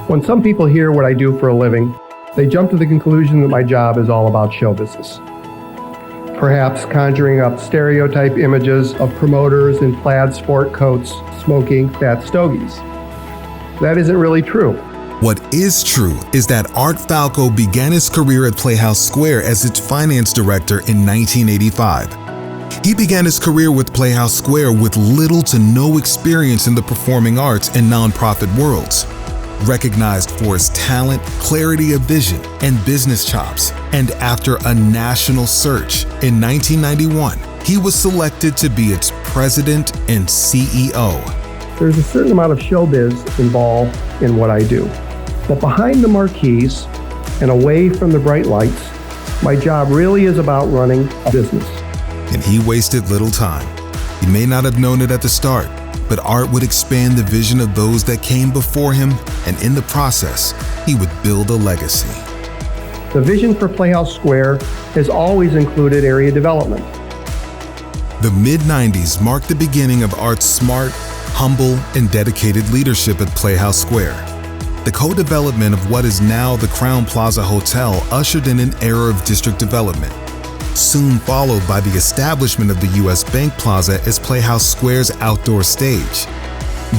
When some people hear what I do for a living, they jump to the conclusion that my job is all about show business. Perhaps conjuring up stereotype images of promoters in plaid sport coats smoking fat stogies. That isn't really true. What is true is that Art Falco began his career at Playhouse Square as its finance director in 1985. He began his career with Playhouse Square with little to no experience in the performing arts and nonprofit worlds. Recognized for his talent, clarity of vision, and business chops, and after a national search, in 1991, he was selected to be its president and CEO. There's a certain amount of showbiz involved in what I do. But behind the marquees and away from the bright lights, my job really is about running a business. And he wasted little time. He may not have known it at the start, but Art would expand the vision of those that came before him, and in the process, he would build a legacy. The vision for Playhouse Square has always included area development. The mid-90s marked the beginning of Art's smart, humble, and dedicated leadership at Playhouse Square. The co-development of what is now the Crown Plaza Hotel ushered in an era of district development, soon followed by the establishment of the U.S. Bank Plaza as Playhouse Square's outdoor stage.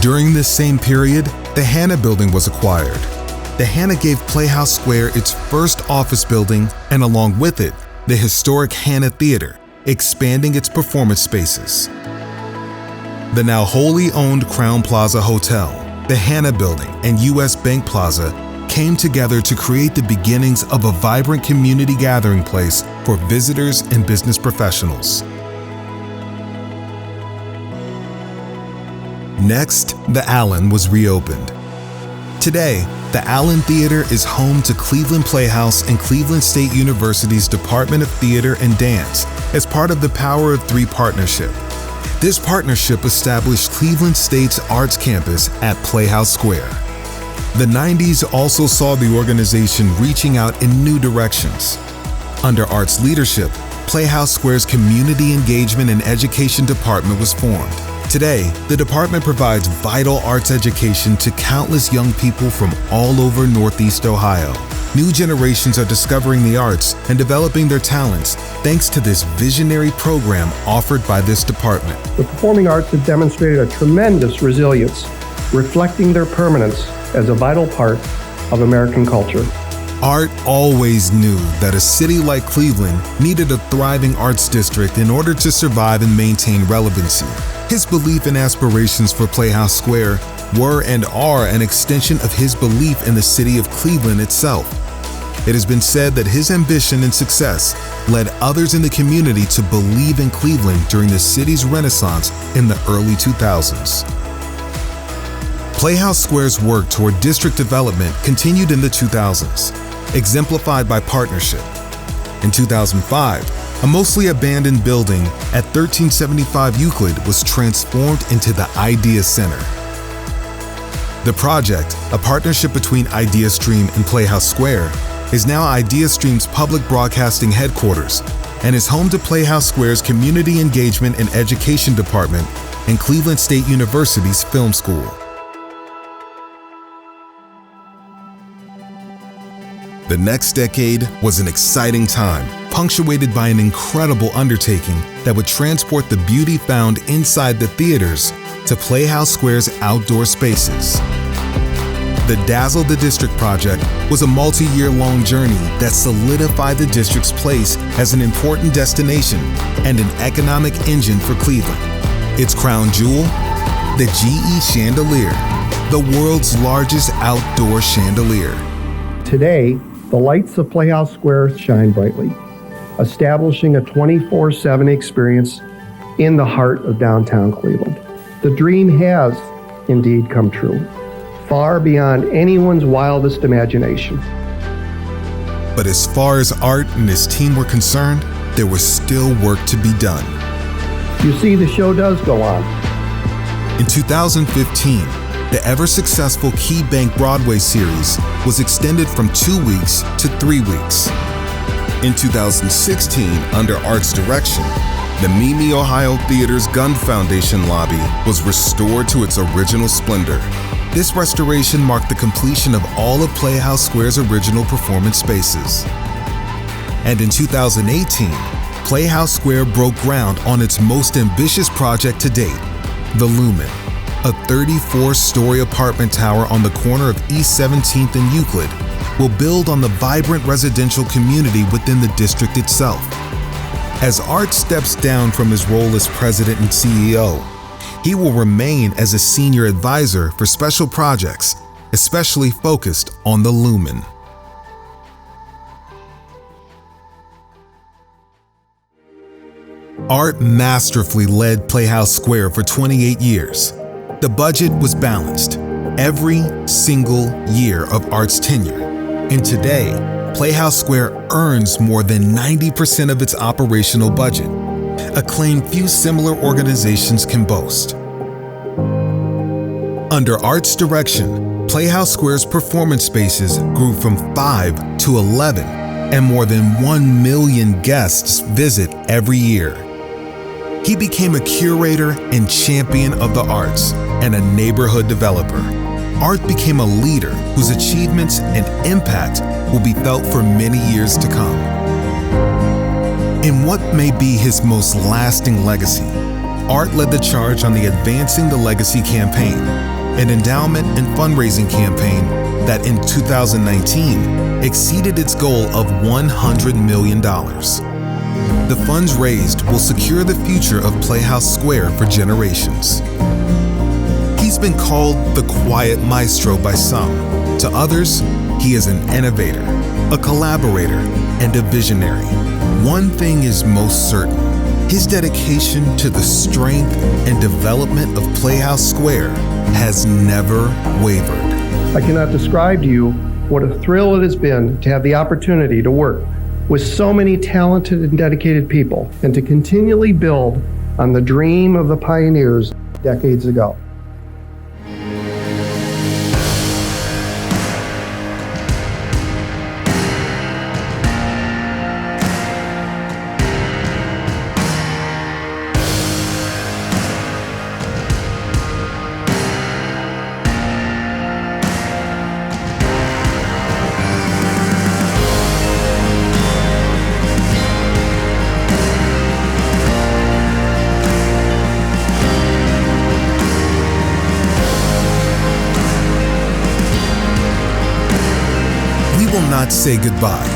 During this same period, the Hanna Building was acquired. The Hanna gave Playhouse Square its first office building, and along with it, the historic Hanna Theater, expanding its performance spaces. The now wholly owned Crown Plaza Hotel, the Hanna Building, and U.S. Bank Plaza came together to create the beginnings of a vibrant community gathering place for visitors and business professionals. Next, the Allen was reopened. Today, the Allen Theater is home to Cleveland Playhouse and Cleveland State University's Department of Theater and Dance as part of the Power of Three partnership. This partnership established Cleveland State's Arts Campus at Playhouse Square. The 90s also saw the organization reaching out in new directions. Under Art's leadership, Playhouse Square's Community Engagement and Education Department was formed. Today, the department provides vital arts education to countless young people from all over Northeast Ohio. New generations are discovering the arts and developing their talents thanks to this visionary program offered by this department. The performing arts have demonstrated a tremendous resilience, reflecting their permanence as a vital part of American culture. Art always knew that a city like Cleveland needed a thriving arts district in order to survive and maintain relevancy. His belief and aspirations for Playhouse Square were and are an extension of his belief in the city of Cleveland itself. It has been said that his ambition and success led others in the community to believe in Cleveland during the city's renaissance in the early 2000s. Playhouse Square's work toward district development continued in the 2000s, exemplified by partnership. In 2005, a mostly abandoned building at 1375 Euclid was transformed into the Idea Center. The project, a partnership between IdeaStream and Playhouse Square, is now IdeaStream's public broadcasting headquarters and is home to Playhouse Square's Community Engagement and Education Department and Cleveland State University's Film School. The next decade was an exciting time, punctuated by an incredible undertaking that would transport the beauty found inside the theaters to Playhouse Square's outdoor spaces. The Dazzle the District project was a multi-year-long journey that solidified the district's place as an important destination and an economic engine for Cleveland. Its crown jewel, the GE Chandelier, the world's largest outdoor chandelier. Today, the lights of Playhouse Square shine brightly, establishing a 24/7 experience in the heart of downtown Cleveland. The dream has indeed come true, far beyond anyone's wildest imagination. But as far as Art and his team were concerned, there was still work to be done. You see, the show does go on. In 2015, the ever-successful Key Bank Broadway series was extended from 2 weeks to 3 weeks. In 2016, under Art's direction, The Mimi, Ohio Theater's Gun Foundation lobby was restored to its original splendor. This restoration marked the completion of all of Playhouse Square's original performance spaces. And in 2018, Playhouse Square broke ground on its most ambitious project to date, the Lumen, a 34-story apartment tower on the corner of East 17th and Euclid, will build on the vibrant residential community within the district itself. As Art steps down from his role as president and CEO, he will remain as a senior advisor for special projects, especially focused on the Lumen. Art masterfully led Playhouse Square for 28 years. The budget was balanced every single year of Art's tenure, and today, Playhouse Square earns more than 90% of its operational budget, a claim few similar organizations can boast. Under Art's direction, Playhouse Square's performance spaces grew from 5 to 11, and more than 1 million guests visit every year. He became a curator and champion of the arts and a neighborhood developer. Art became a leader whose achievements and impact will be felt for many years to come. In what may be his most lasting legacy, Art led the charge on the Advancing the Legacy campaign, an endowment and fundraising campaign that in 2019 exceeded its goal of $100 million. The funds raised will secure the future of Playhouse Square for generations. He's been called the quiet maestro by some. To others, he is an innovator, a collaborator, and a visionary. One thing is most certain: his dedication to the strength and development of Playhouse Square has never wavered. I cannot describe to you what a thrill it has been to have the opportunity to work with so many talented and dedicated people and to continually build on the dream of the pioneers decades ago. Not say goodbye.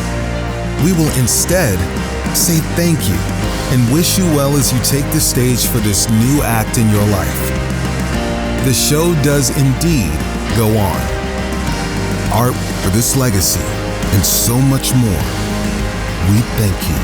We will instead say thank you and wish you well as you take the stage for this new act in your life. The show does indeed go on. Art, for this legacy and so much more, we thank you.